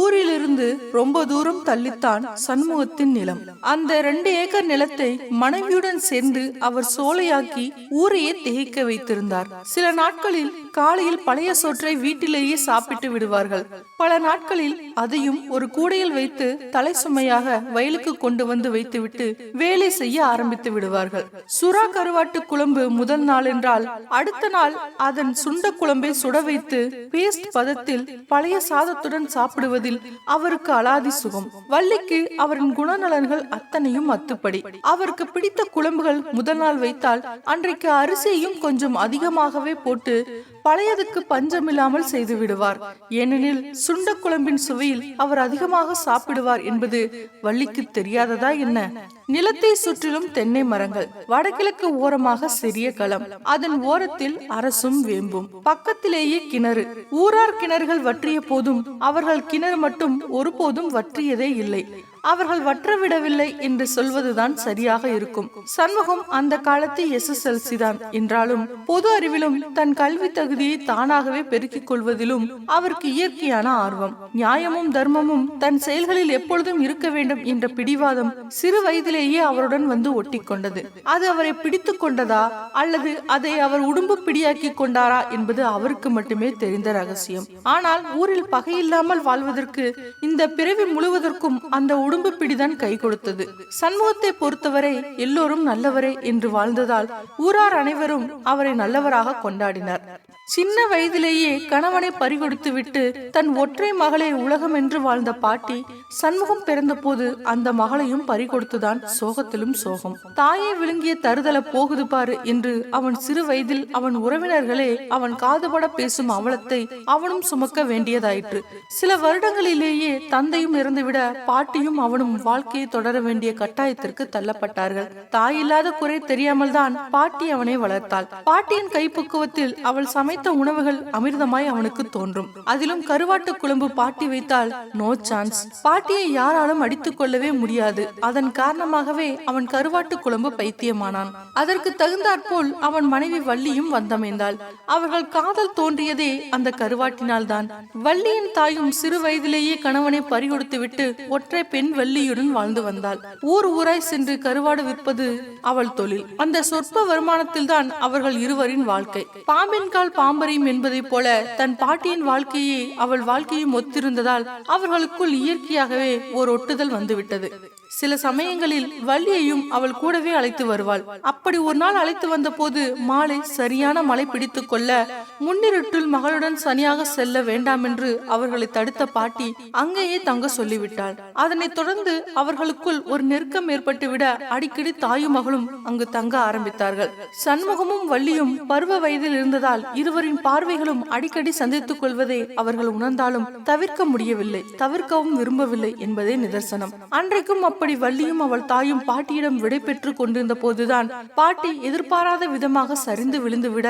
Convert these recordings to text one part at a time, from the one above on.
ஊரிலிருந்து ரொம்ப தூரம் தள்ளித்தான் சண்முகத்தின் நிலம். அந்த 2 ஏக்கர் நிலத்தை மனைவியுடன் சேர்ந்து அவர் சோலையாக்கி ஊரையே திகைக்க வைத்திருந்தார். சில நாட்களில் காலையில் பழைய சோற்றை வீட்டிலேயே சாப்பிட்டு விடுவார்கள். பல நாட்களில் அதையும் ஒரு கூடையில் வைத்து தலை சுமையாக வயலுக்கு கொண்டு வந்து வைத்துவிட்டு வேலை செய்ய ஆரம்பித்து விடுவார்கள். சுறா கருவாட்டு குழம்பு முதல் நாள் என்றால் அடுத்த நாள் அதன் சுண்ட குழம்பை சுட வைத்து பேஸ்ட் பதத்தில் பழைய சாதத்துடன் சாப்பிடுவதில் அவருக்கு அலாதி சுகம். வள்ளிக்கு அவரின் குணநலன்கள் அத்தனையும் அத்துப்படி. அவருக்கு பிடித்த குழம்புகள் முதல் நாள் வைத்தால் அன்றைக்கு அரிசியையும் கொஞ்சம் அதிகமாகவே போட்டு பழையதுக்கு பஞ்சமில்லாமல் செய்து விடுவார். ஏனெனில் சுண்ட குழம்பின் சுவையில் அவர் அதிகமாக சாப்பிடுவார் என்பது வள்ளிக்கு தெரியாததா என்ன? நிலத்தை சுற்றிலும் தென்னை மரங்கள், வடகிழக்கு ஓரமாக சிறிய களம், அதன் ஓரத்தில் அரசும் வேம்பும், பக்கத்திலேயே கிணறு. ஊரார் கிணறுகள் வற்றிய போதும் அவர்கள் கிணறு மட்டும் ஒருபோதும் வற்றியதே இல்லை. அவர்கள் வற்றவிடவில்லை என்று சொல்வதுதான் சரியாக இருக்கும். சண்முகம் அந்த காலத்து SSLC தான் என்றாலும் பொது அறிவிலும் தன் கல்வி தகுதியை தானாகவே பெருக்கிக் கொள்வதிலும் அவருக்கு இயற்கையான ஆர்வம். நியாயமும் தர்மமும் தன் செயல்களில் எப்பொழுதும் இருக்க வேண்டும் என்ற பிடிவாதம் சிறு வயதிலேயே அவருடன் வந்து ஒட்டி கொண்டது. அது அவரை பிடித்து கொண்டதா அல்லது அதை அவர் உடும்பு பிடியாக்கி கொண்டாரா என்பது அவருக்கு மட்டுமே தெரிந்த ரகசியம். ஆனால் ஊரில் பகையில்லாமல் வாழ்வதற்கு இந்த பிறவி முழுவதற்கும் அந்த உடும்பு பிடிதான் கை கொடுத்தது. சண்முகத்தை பொறுத்தவரை எல்லோரும் நல்லவரே என்று வாழ்ந்ததால் ஊரார் அனைவரும் அவரை நல்லவராக கொண்டாடினார். சின்ன வயதிலேயே கணவனை பறிகொடுத்து விட்டு தன் ஒற்றை மகளை உலகம் என்று வாழ்ந்த பாட்டி சண்முகம் பிறந்த போது அந்த மகளையும் பறிகொடுத்துதான் சோகத்திலும் சோகம். தாயை விழுங்கிய தருதல போகுது பாரு என்று அவன் சிறு வயதில் அவன் உறவினர்களே அவன் காதுபட பேசும் அவலத்தை அவனும் சுமக்க வேண்டியதாயிற்று. சில வருடங்களிலேயே தந்தையும் இறந்துவிட பாட்டியும் அவனும் வாழ்க்கையை தொடர வேண்டிய கட்டாயத்திற்கு தள்ளப்பட்டார்கள். தாயில்லாத குறை தெரியாமல் தான் பாட்டி அவனை வளர்த்தாள். பாட்டியின் கைப்பக்குவத்தில் அவள் சமைத்த உணவுகள் அமிர்தமாய் அவனுக்கு தோன்றும். அதிலும் கருவாட்டு குழம்பு பாட்டி வைத்தால் நோ சான்ஸ். பாட்டியை யாராலும் அடித்துக் கொள்ளவே முடியாது. அதன் காரணமாகவே அவன் கருவாட்டு குழம்பு பைத்தியமானான். அதற்கு தகுந்தாற்போல் அவன் மனைவி வள்ளியும் வந்தமைந்தாள். அவர்கள் காதல் தோன்றியதே அந்த கருவாட்டினால் தான். வள்ளியின் தாயும் சிறு வயதிலேயே கணவனை பறிகொடுத்து விட்டு ஒற்றை பெண் வள்ளியுடன் வாழ்ந்து வந்தாள். ஊர் ஊராய் சென்று கருவாடு விற்பது அவள் தொழில். அந்த சொற்ப வருமானத்தில் தான் அவர்கள் இருவரின் வாழ்க்கை. பாம்பின் கால் பாம்பரியும் என்பதை போல தன் பாட்டியின் வாழ்க்கையே அவள் வாழ்க்கையும் ஒத்திருந்ததால் அவர்களுக்குள் இயற்கையாகவே ஓர் ஒட்டுதல் வந்துவிட்டது. சில சமயங்களில் வள்ளியையும் அவள் கூடவே அழைத்து வருவாள். அப்படி ஒரு நாள் அழைத்து வந்த போது மாலை சரியான மழை பிடித்து கொள்ள முன்னிருட்டில் மகளுடன் சனியாக செல்ல வேண்டாம் என்று அவர்களை தடுத்த பாட்டி அங்கேயே தங்க சொல்லிவிட்டாள். அதனைத் தொடர்ந்து அவர்களுக்குள் ஒரு நெருக்கம் ஏற்பட்டுவிட அடிக்கடி தாயும் மகளும் அங்கு தங்க ஆரம்பித்தார்கள். சண்முகமும் வள்ளியும் பருவ வயதில் இருந்ததால் இருவரின் பார்வைகளும் அடிக்கடி சந்தித்துக் கொள்வதை அவர்கள் உணர்ந்தாலும் தவிர்க்க முடியவில்லை, தவிர்க்கவும் விரும்பவில்லை என்பதே நிதர்சனம். அன்றைக்கும் அப்படி வள்ளியும் அவள் தாயும் பாட்டியிடம் விடை பெற்று கொண்டிருந்த போதுதான் பாட்டி எதிர்பாராத விதமாக சரிந்து விழுந்து விட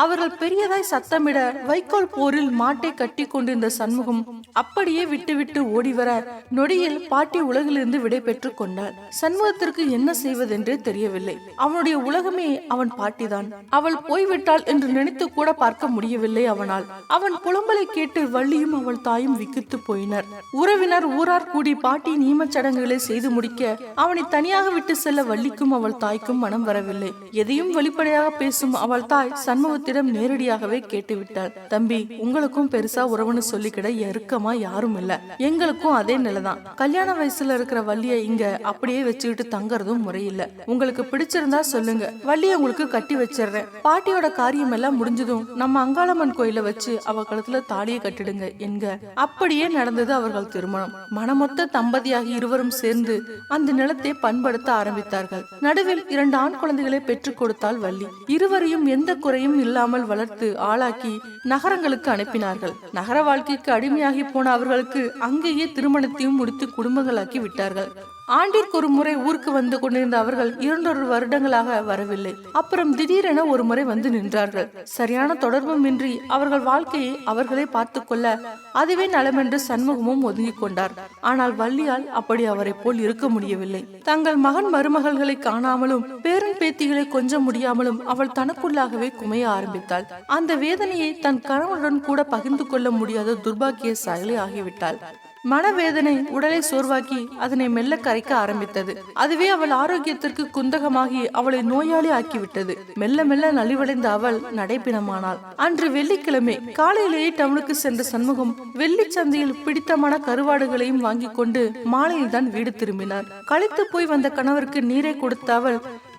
அவர்கள் பெரியதாய் சத்தமிட வைக்கோல் போரில் மாட்டை கட்டி கொண்டிருந்த சண்முகம் அப்படியே விட்டுவிட்டு ஓடி வர நொடியில் பாட்டி உலகிலிருந்து விடை பெற்று கொண்டாள். சண்முகத்திற்கு என்ன செய்வதென்றே தெரியவில்லை. அவனுடைய உலகமே அவன் பாட்டிதான். அவள் போய்விட்டாள் என்று நினைத்து கூட பார்க்க முடியவில்லை அவனால். அவன் புலம்பலை கேட்டு வள்ளியும் அவள் தாயும் விக்கித்து போயினர். உறவினர் ஊரார் கூடி பாட்டியின் ஈமச் சடங்குகளை செய்து முடிக்க அவனை தனியாக விட்டு செல்ல வள்ளிக்கும் அவள் தாய்க்கும் மனம் வரவில்லை. எதையும் வெளிப்படையாக பேசும் அவள் தாய் சண்முகத்திடம் நேரடியாகவே கேட்டுவிட்டாள். தம்பி, உங்களுக்கும் பெருசா உறவுன்னு சொல்லிக்கிட எருக்கமா யாரும் இல்ல. எங்களுக்கும் அதே நிலைதான். கல்யாண வயசுல இருக்கிற வள்ளியை இங்க அப்படியே வச்சுக்கிட்டு தங்கறதும் முறையில்ல. உங்களுக்கு பிடிச்சிருந்தா சொல்லுங்க, வள்ளியை உங்களுக்கு கட்டி வச்சிடுறேன். பாட்டியோட காரியம் எல்லாம் முடிஞ்சதும் நம்ம அங்காளம்மன் கோயில வச்சு அவ கழுத்துல தாலியை கட்டிடுங்க என்க. அப்படியே நடந்தது அவர்கள் திருமணம். மனமொத்த தம்பதியாகி இருவரும் சேர்ந்து அந்த நிலத்தை பண்படுத்த ஆரம்பித்தார்கள். நடுவில் 2 ஆண் குழந்தைகளை பெற்றுக் கொடுத்தாள் வள்ளி. இருவரையும் எந்த குறையும் இல்லாமல் வளர்த்து ஆளாக்கி நகரங்களுக்கு அனுப்பினார்கள். நகர வாழ்க்கைக்கு அடிமையாகி போன அவர்களுக்கு அங்கேயே திருமணத்தையும் முடித்து குடும்பங்களாக்கி விட்டார்கள். ஆண்டிற்கு ஒரு முறை ஊருக்கு வந்து கொண்டிருந்த அவர்கள் 2 வருடங்களாக வரவில்லை. அப்புறம் திடீரென ஒரு முறை வந்து நின்றார்கள். சரியான தொடர்பும் இன்றி அவர்கள் வாழ்க்கையை அவர்களே பார்த்து கொள்ள அதுவே நலமென்று சண்முகமும் ஒதுங்கிக் கொண்டார். ஆனால் வள்ளியால் அப்படி அவரை போல் இருக்க முடியவில்லை. தங்கள் மகன் மருமகள்களை காணாமலும் பேரன் பேத்திகளை கொஞ்ச முடியாமலும் அவள் தனக்குள்ளாகவே குமைய ஆரம்பித்தாள். அந்த வேதனையை தன் கணவனுடன் கூட பகிர்ந்து கொள்ள முடியாத துர்பாக்கிய சாயலை ஆகிவிட்டாள். மனவேதனை உடலை சோர்வாக்கி அதனை மெல்ல கரைக்க ஆரம்பித்தது. அதுவே அவள் ஆரோக்கியத்திற்கு குந்தகமாகி அவளை நோயாளி ஆக்கிவிட்டது. மெல்ல மெல்ல நலிவடைந்த அவள் நடைபிணமானாள். அன்று வெள்ளிக்கிழமை காலையிலேயே டவுனுக்கு சென்ற சண்முகம் வெள்ளி சந்தையில் பிடித்தமான கருவாடுகளையும் வாங்கி கொண்டு மாலையில் தான் வீடு திரும்பினார். களைத்து போய் வந்த கணவருக்கு நீரை கொடுத்த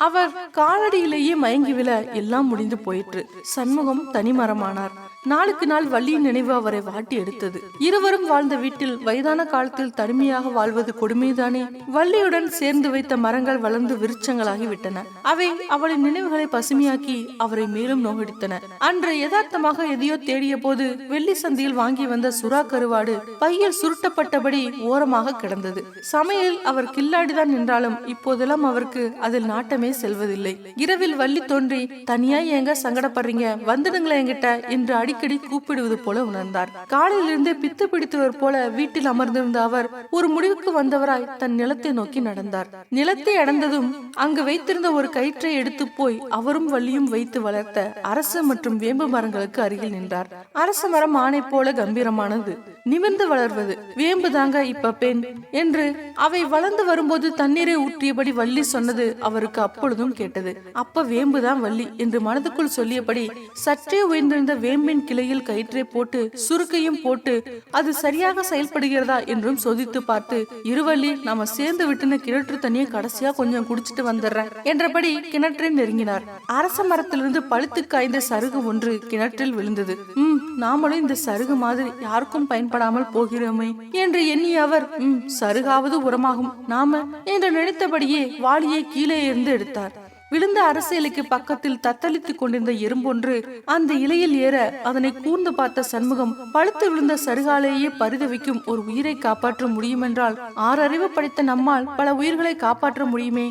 அவர் காலடியிலேயே மயங்கி விழ எல்லாம் முடிந்து போயிற்று. சண்முகம் தனிமரமானார். நாளுக்கு நாள் வள்ளியின் நினைவு அவரை வாட்டி எடுத்தது. இருவரும் வாழ்ந்த வீட்டில் வயதான காலத்தில் தனிமையாக வாழ்வது கொடுமைதானே. வள்ளியுடன் சேர்ந்து வைத்த மரங்கள் வளர்ந்து விருட்சங்களாகி விட்டன. அவை அவளின் நினைவுகளை பசுமையாக்கி அவரை மேலும் நோகடித்தன. அன்று யதார்த்தமாக எதையோ தேடிய போது வெள்ளி சந்தையில் வாங்கி வந்த சுறா கருவாடு பையில் சுருட்டப்பட்டபடி ஓரமாக கிடந்தது. சமையல் அவர் கில்லாடிதான் என்றாலும் இப்போதெல்லாம் அவருக்கு அதில் நாட்டமே செல்வதில்லை. இரவில் வள்ளி தோன்றி, தனியா ஏங்க சங்கடப்படுறீங்க, வந்துடுங்களேன் என்கிட்ட என்று அடிக்கடி கூப்பிடுவது போல உணர்ந்தார். காலையிலிருந்து பித்து பிடித்தவர் போல வீட்டில் அமர்ந்திருந்த அவர் ஒரு முடிவுக்கு வந்தவராய் தன் நிலத்தை நோக்கி நடந்தார். நிலத்தை அடைந்ததும் அங்கு வைத்திருந்த ஒரு கயிற்றை எடுத்து போய் அவரும் வள்ளியும் வைத்து வளர்த்த அரச மற்றும் வேம்பு மரங்களுக்கு அருகில் நின்றார். அரச மரம் ஆணை போல கம்பீரமானது, நிமிர்ந்து வளர்வது. வேம்பு தாங்க இப்ப பெண் என்று அவை வளர்ந்து வரும்போது தண்ணீரை ஊற்றியபடி வள்ளி சொன்னது அவருக்கு அப்பொழுதும் கேட்டது. அப்ப வேம்புதான் வள்ளி என்று மனதுக்குள் சொல்லியபடி சற்றே உயர்ந்திருந்த வேம்பின் கிளையில் கயிற்றை போட்டு சுருக்கையும் போட்டு அது சரியாக செயல்படுகிறதா என்றும் சோதித்து பார்த்து, இருவள்ளி நாம சேர்ந்து விட்டுன கிணற்று தண்ணியை கடைசியா கொஞ்சம் குடிச்சிட்டு வந்துடுறேன் என்றபடி கிணற்றை நெருங்கினார். அரச மரத்திலிருந்து பழுத்து காய்ந்த சருகு ஒன்று கிணற்றில் விழுந்தது. நாமளும் இந்த சருகு மாதிரி யாருக்கும் பயன்படாமல் போகிறோமே என்று எண்ணிய அவர், சருகாவது உரமாகும் நாம என்று நினைத்தபடியே வாளியை கீழே இருந்து எடுத்தார். விழுந்த அரச இலைக்கு பக்கத்தில் தத்தளித்துக் கொண்டிருந்த எறும்பொன்று அந்த இலையில் ஏற அதனை கூர்ந்து பார்த்த சண்முகம், பழுத்து விழுந்த சருகாலேயே பரிதவிக்கும் ஒரு உயிரை காப்பாற்ற முடியுமென்றால் 6 அறிவு படித்த நம்மால் பல உயிர்களை காப்பாற்ற முடியுமே.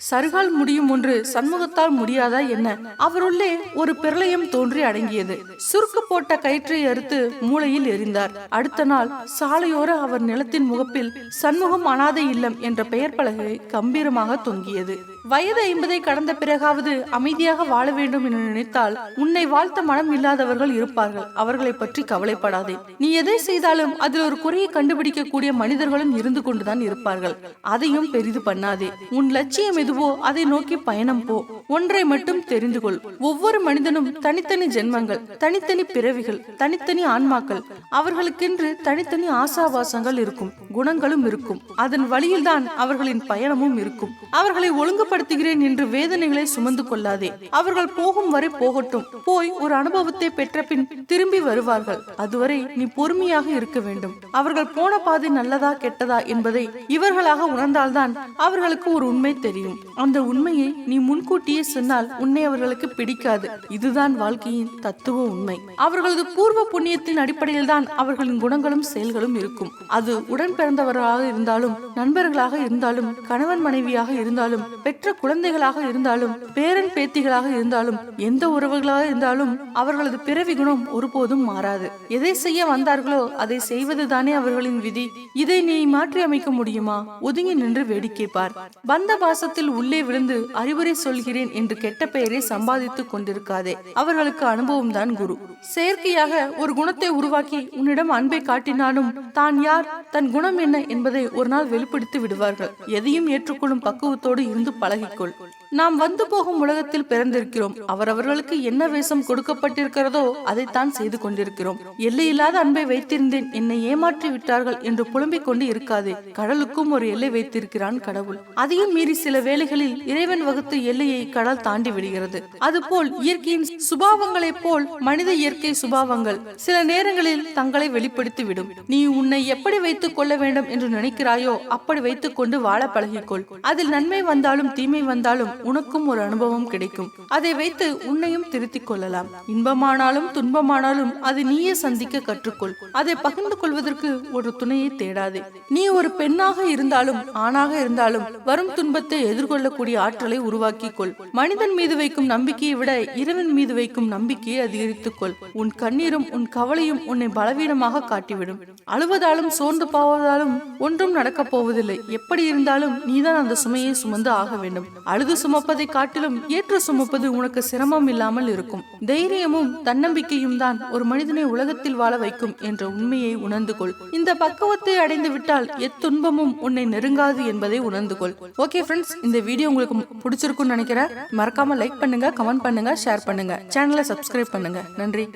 சருகால் முடியும் ஒன்று சண்முகத்தால் முடியாதா என்ன? அவருள்ளே ஒரு பிரளயம் தோன்றி அடங்கியது. சுருக்கு போட்ட கயிற்றை அறுத்து மூளையில் எறிந்தார். அடுத்த நாள் சாலையோர அவர் நிலத்தின் முகப்பில் சண்முகம் அனாதை இல்லம் என்ற பெயர் பலகை கம்பீரமாக தொங்கியது. வயது 50 கடந்த பிறகாவது அமைதியாக வாழ வேண்டும் என்று நினைத்தால் உன்னை வாழ்த்த மனம் இல்லாதவர்கள் இருப்பார்கள். அவர்களை பற்றி கவலைப்படாதே. நீ எதை செய்தாலும் அதில் ஒரு குறையை கண்டுபிடிக்க கூடிய மனிதர்களும் இருந்து கொண்டுதான் இருப்பார்கள். அதையும் பெரிது பண்ணாதே. உன் லட்சியம் எதுவோ அதை நோக்கி பயணம் போ. ஒன்றை மட்டும் தெரிந்து கொள், ஒவ்வொரு மனிதனும் தனித்தனி ஜென்மங்கள், தனித்தனி பிறவிகள், தனித்தனி ஆன்மாக்கள். அவர்களுக்கென்று தனித்தனி ஆசாவாசங்கள் இருக்கும், குணங்களும் இருக்கும். அதன் வழியில்தான் அவர்களின் பயணமும் இருக்கும். அவர்களை ஒழுங்குபடுத்துகிறேன் என்று வேதனைகளை சுமந்து கொள்ளாதே. அவர்கள் போகும் வரை போகட்டும். போய் ஒரு அனுபவத்தை பெற்ற பின் திரும்பி வருவார்கள். அதுவரை நீ பொறுமையாக இருக்க வேண்டும். அவர்கள் போன பாதை நல்லதா கெட்டதா என்பதை இவர்களாக உணர்ந்தால்தான் அவர்களுக்கு ஒரு உண்மை தெரியும். அந்த உண்மையை நீ முன்கூட்டியே சொன்னால் உன்னை அவர்களுக்கு பிடிக்காது. இதுதான் வாழ்க்கையின் தத்துவ உண்மை. அவர்களது பூர்வ புண்ணியத்தின் அடிப்படையில் தான் அவர்களின் குணங்களும் செயல்களும் இருக்கும். அது உடன் பிறந்தவர்களாக இருந்தாலும், நண்பர்களாக இருந்தாலும், கணவன் மனைவியாக இருந்தாலும், பெற்ற குழந்தைகளாக இருந்தாலும், பேரன் பேத்திகளாக இருந்தாலும், எந்த உறவுகளாக இருந்தாலும் அவர்களது பிறவி குணம் ஒருபோதும் மாறாது. எதை செய்ய வந்தார்களோ அதை செய்வதுதானே அவர்களின் விதி. இதை நீ மாற்றி அமைக்க முடியுமா? ஒதுங்கி நின்று வேடிக்கை பார். பந்த பாசத்தில் உள்ளே விழுந்து அறிவுரை சொல்கிறேன் என்று கெட்ட பெயரை சம்பாதித்துக் கொண்டிருக்காதே. அவர்களுக்கு அனுபவம் தான் குரு. செயற்கையாக ஒரு குணத்தை உருவாக்கி உன்னிடம் அன்பை காட்டினாலும் தான் யார், தன் குணம் என்ன என்பதை ஒரு நாள் வெளிப்படுத்தி விடுவார்கள். எதையும் ஏற்றுக்கொள்ளும் பக்குவத்தோடு இருந்து பழகிக்கொள். நாம் வந்து போகும் உலகத்தில் பிறந்திருக்கிறோம். அவரவர்களுக்கு என்ன வேஷம் கொடுக்கப்பட்டிருக்கிறதோ அதைத்தான் செய்து கொண்டிருக்கிறோம். எல்லையில்லாத அன்பை வைத்திருந்தேன், என்னை ஏமாற்றி விட்டார்கள் என்று புலம்பிக் கொண்டு இருக்காதே. கடலுக்கும் ஒரு எல்லை வைத்திருக்கிறான் கடவுள். அதையும் மீறி சில வேளைகளில் இறைவன் வகுத்த எல்லையை கடல் தாண்டி விடுகிறது. அதுபோல் இயற்கையின் சுபாவங்களைப் போல் மனித இயற்கை சுபாவங்கள் சில நேரங்களில் தங்களை வெளிப்படுத்தி விடும். நீ உன்னை எப்படி வைத்துக் கொள்ள வேண்டும் என்று நினைக்கிறாயோ அப்படி வைத்துக் கொண்டு வாழ பழகிக்கொள். அதில் நன்மை வந்தாலும் தீமை வந்தாலும் உனக்கும் ஒரு அனுபவம் கிடைக்கும். அதை வைத்து உன்னையும் திருத்திக் கொள்ளலாம். இன்பமானாலும் துன்பமானாலும் அதை நீயே சந்திக்க கற்றுக்கொள். அதை பகிர்ந்து கொள்வதற்கு ஒரு துணையை தேடாதே. நீ ஒரு பெண்ணாக இருந்தாலும் ஆணாக இருந்தாலும் வரும் துன்பத்தை எதிர்கொள்ளக்கூடிய ஆற்றலை உருவாக்கிக் கொள். மனிதன் மீது வைக்கும் நம்பிக்கையை விட இறைவன் மீது வைக்கும் நம்பிக்கையை அதிகரித்துக்கொள். உன் கண்ணீரும் உன் கவலையும் உன்னை பலவீனமாக காட்டிவிடும். அழுவதாலும் சோர்ந்து போவதாலும் ஒன்றும் நடக்கப் போவதில்லை. எப்படி இருந்தாலும் நீதான் அந்த சுமையை சுமந்து ஆக வேண்டும். அழுது சுமப்பதை காட்டிலும் ஏற்று சுமப்பது உனக்கு சிரமம் இல்லாமல் இருக்கும். தைரியமும் தன்னம்பிக்கையும் தான் ஒரு மனிதனை உலகத்தில் வாழ வைக்கும் என்ற உண்மையை உணர்ந்து கொள். இந்த பக்குவத்தை அடைந்து விட்டால் எத்துன்பமும் உன்னை நெருங்காது என்பதை உணர்ந்து கொள். ஓகே ஃப்ரெண்ட்ஸ், இந்த வீடியோ உங்களுக்கு பிடிச்சிருக்கும்னு நினைக்கிறேன். மறக்காம லைக் பண்ணுங்க, கமெண்ட் பண்ணுங்க, ஷேர் பண்ணுங்க, சேனலை சப்ஸ்கிரைப் பண்ணுங்க. நன்றி.